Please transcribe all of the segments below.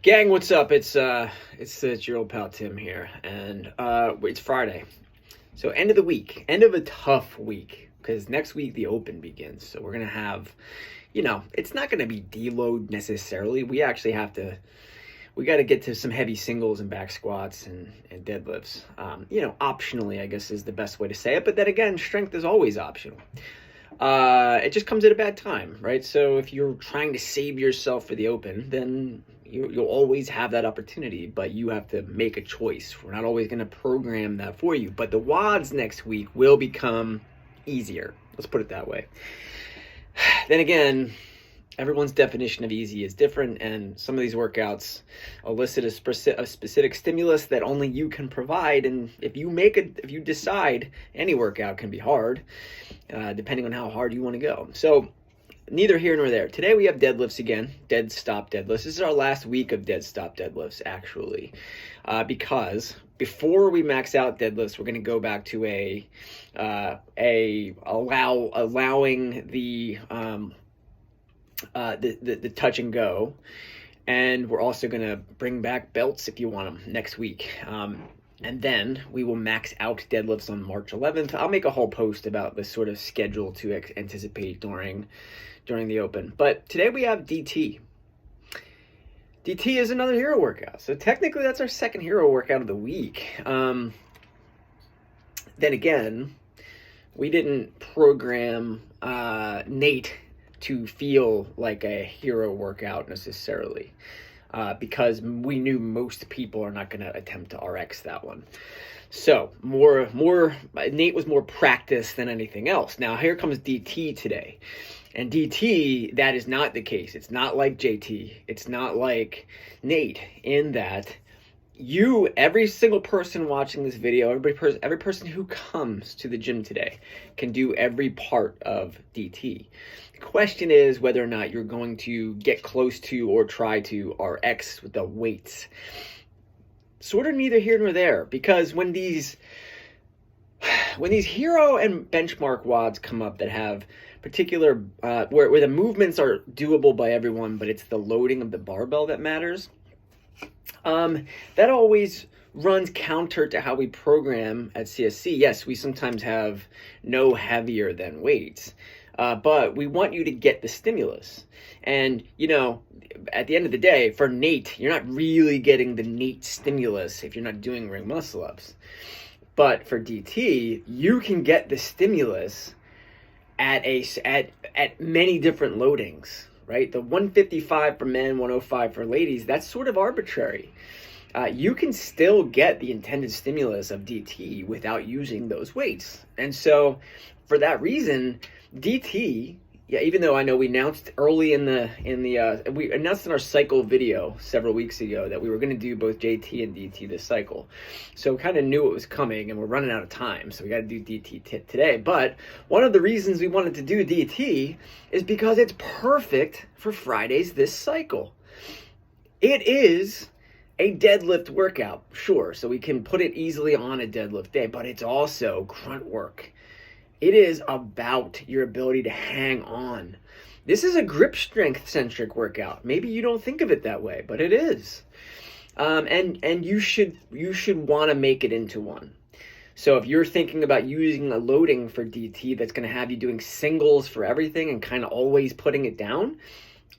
Gang, what's up? It's your old pal Tim here, and it's Friday, so end of the week, end of a tough week, because next week the Open begins. So we're gonna have, it's not gonna be deload necessarily. We actually we got to get to some heavy singles and back squats and deadlifts. Optionally, I guess is the best way to say it. But then again, strength is always optional. It just comes at a bad time, right? So if you're trying to save yourself for the Open, then you'll always have that opportunity, but you have to make a choice. We're not always going to program that for you, but the WODs next week will become easier. Let's put it that way. Then again, everyone's definition of easy is different, and some of these workouts elicit a specific stimulus that only you can provide. And if you decide any workout can be hard, depending on how hard you want to go. So neither here nor there. Today we have deadlifts again, dead stop deadlifts. This is our last week of dead stop deadlifts, actually, because before we max out deadlifts, we're going to go back to allowing the touch and go, and we're also going to bring back belts if you want them next week. And then we will max out deadlifts on March 11th. I'll make a whole post about this sort of schedule to anticipate during the Open. But today we have DT. DT is another hero workout. So technically that's our second hero workout of the week. Then again, we didn't program Nate to feel like a hero workout necessarily, because we knew most people are not going to attempt to RX that one. So Nate was more practice than anything else. Now here comes DT today. And DT, that is not the case. It's not like JT. It's not like Nate, in that every single person watching this video, every person who comes to the gym today can do every part of DT. The question is whether or not you're going to get close to or try to RX with the weights. Sort of neither here nor there, because when these hero and benchmark WODs come up that have particular where the movements are doable by everyone, but it's the loading of the barbell that matters, that always runs counter to how we program at CSC. Yes, we sometimes have no heavier than weights, but we want you to get the stimulus. And at the end of the day, for Nate, you're not really getting the Nate stimulus if you're not doing ring muscle ups. But for DT, you can get the stimulus at many different loadings, right? The 155 for men, 105 for ladies, that's sort of arbitrary. You can still get the intended stimulus of DT without using those weights. And so for that reason, DT, even though I know we announced we announced in our cycle video several weeks ago that we were going to do both JT and DT this cycle. So kind of knew it was coming, and we're running out of time. So we got to do DT today. But one of the reasons we wanted to do DT is because it's perfect for Fridays this cycle. It is a deadlift workout, sure. So we can put it easily on a deadlift day, but it's also grunt work. It is about your ability to hang on. This is a grip strength centric workout. Maybe you don't think of it that way, but it is. And you should want to make it into one. So if you're thinking about using a loading for DT that's going to have you doing singles for everything and kind of always putting it down,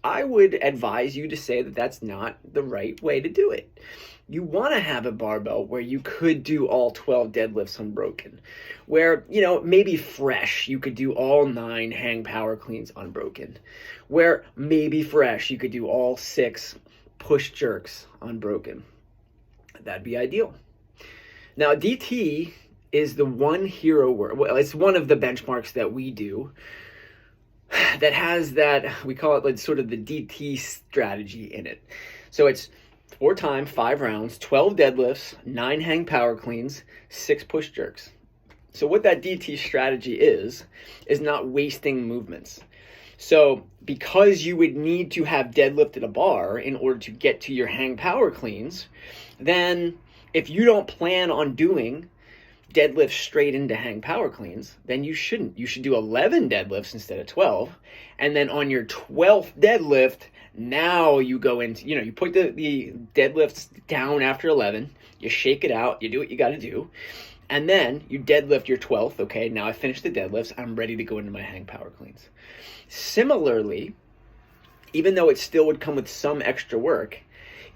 I would advise you to say that that's not the right way to do it. You want to have a barbell where you could do all 12 deadlifts unbroken, where, maybe fresh, you could do all 9 hang power cleans unbroken, where maybe fresh, you could do all 6 push jerks unbroken. That'd be ideal. Now, DT is the one hero it's one of the benchmarks that we do that has that, we call it like sort of the DT strategy in it. So it's 4 times, 5 rounds, 12 deadlifts, 9 hang power cleans, 6 push jerks. So what that DT strategy is not wasting movements. So because you would need to have deadlifted a bar in order to get to your hang power cleans, then if you don't plan on doing deadlift straight into hang power cleans, then you shouldn't. You should do 11 deadlifts instead of 12. And then on your 12th deadlift, Now you go into, you put the deadlifts down after 11, you shake it out, you do what you got to do, and then you deadlift your 12th. Okay, now I finished the deadlifts, I'm ready to go into my hang power cleans. Similarly, even though it still would come with some extra work,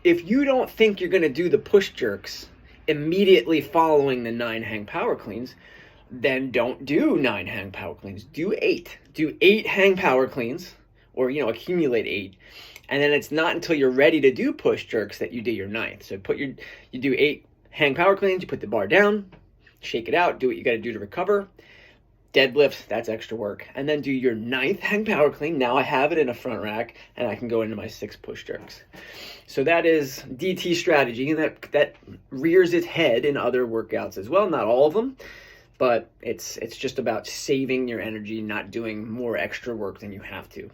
if you don't think you're going to do the push jerks immediately following the 9 hang power cleans, then don't do 9 hang power cleans. Do 8. Do 8 hang power cleans, or accumulate 8. And then it's not until you're ready to do push jerks that you do your 9th. So you do 8 hang power cleans, you put the bar down, shake it out, do what you got to do to recover. Deadlift, that's extra work. And then do your 9th hang power clean. Now I have it in a front rack and I can go into my 6 push jerks. So that is DT strategy, and that rears its head in other workouts as well. Not all of them, but it's just about saving your energy, not doing more extra work than you have to.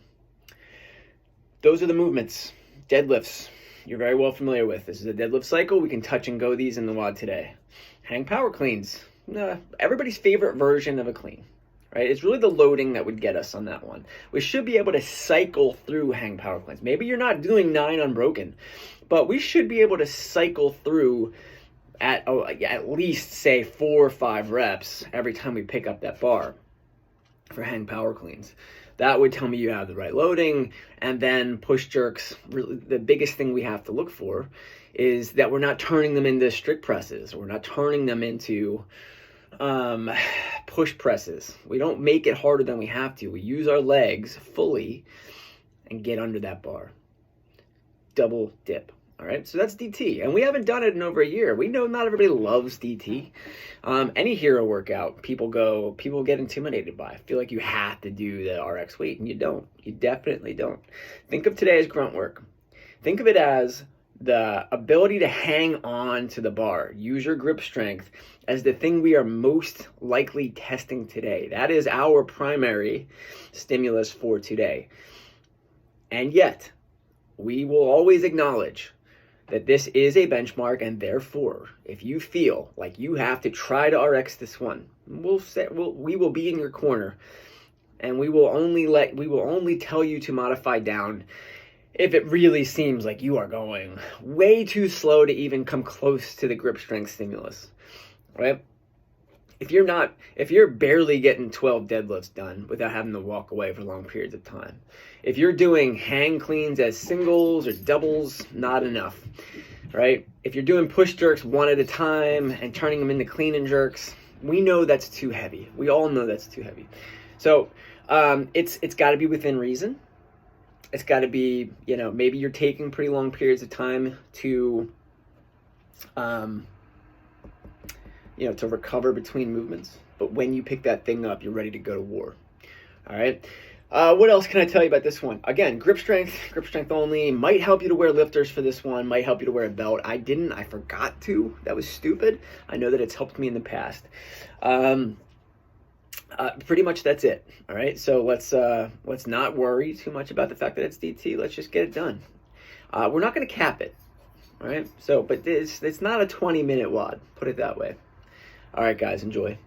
Those are the movements. Deadlifts, you're very well familiar with. This is a deadlift cycle. We can touch and go these in the WOD today. Hang power cleans. Everybody's favorite version of a clean, right? It's really the loading that would get us on that one. We should be able to cycle through hang power cleans. Maybe you're not doing 9 unbroken, but we should be able to cycle through at least, say, 4 or 5 reps every time we pick up that bar for hang power cleans. That would tell me you have the right loading. And then push jerks, really, the biggest thing we have to look for is that we're not turning them into strict presses. We're not turning them into push presses. We don't make it harder than we have to. We use our legs fully and get under that bar. Double dip. All right, so that's DT, and we haven't done it in over a year. We know not everybody loves DT. Any hero workout, people get intimidated by. I feel like you have to do the RX weight, and you don't. You definitely don't. Think of today as grunt work. Think of it as the ability to hang on to the bar. Use your grip strength as the thing we are most likely testing today. That is our primary stimulus for today. And yet, we will always acknowledge that this is a benchmark, and therefore, if you feel like you have to try to RX this one, we will be in your corner, and we will only tell you to modify down if it really seems like you are going way too slow to even come close to the grip strength stimulus, right? If you're barely getting 12 deadlifts done without having to walk away for long periods of time, if you're doing hang cleans as singles or doubles, not enough, right? If you're doing push jerks one at a time and turning them into clean and jerks, we know that's too heavy. We all know that's too heavy. So it's got to be within reason. It's got to be, maybe you're taking pretty long periods of time to to recover between movements. But when you pick that thing up, you're ready to go to war. All right. What else can I tell you about this one? Again, grip strength only. Might help you to wear lifters for this one. Might help you to wear a belt. I forgot to. That was stupid. I know that it's helped me in the past. Pretty much that's it. All right. So let's not worry too much about the fact that it's DT. Let's just get it done. We're not going to cap it. All right. So, but it's not a 20-minute WOD. Put it that way. All right, guys, enjoy.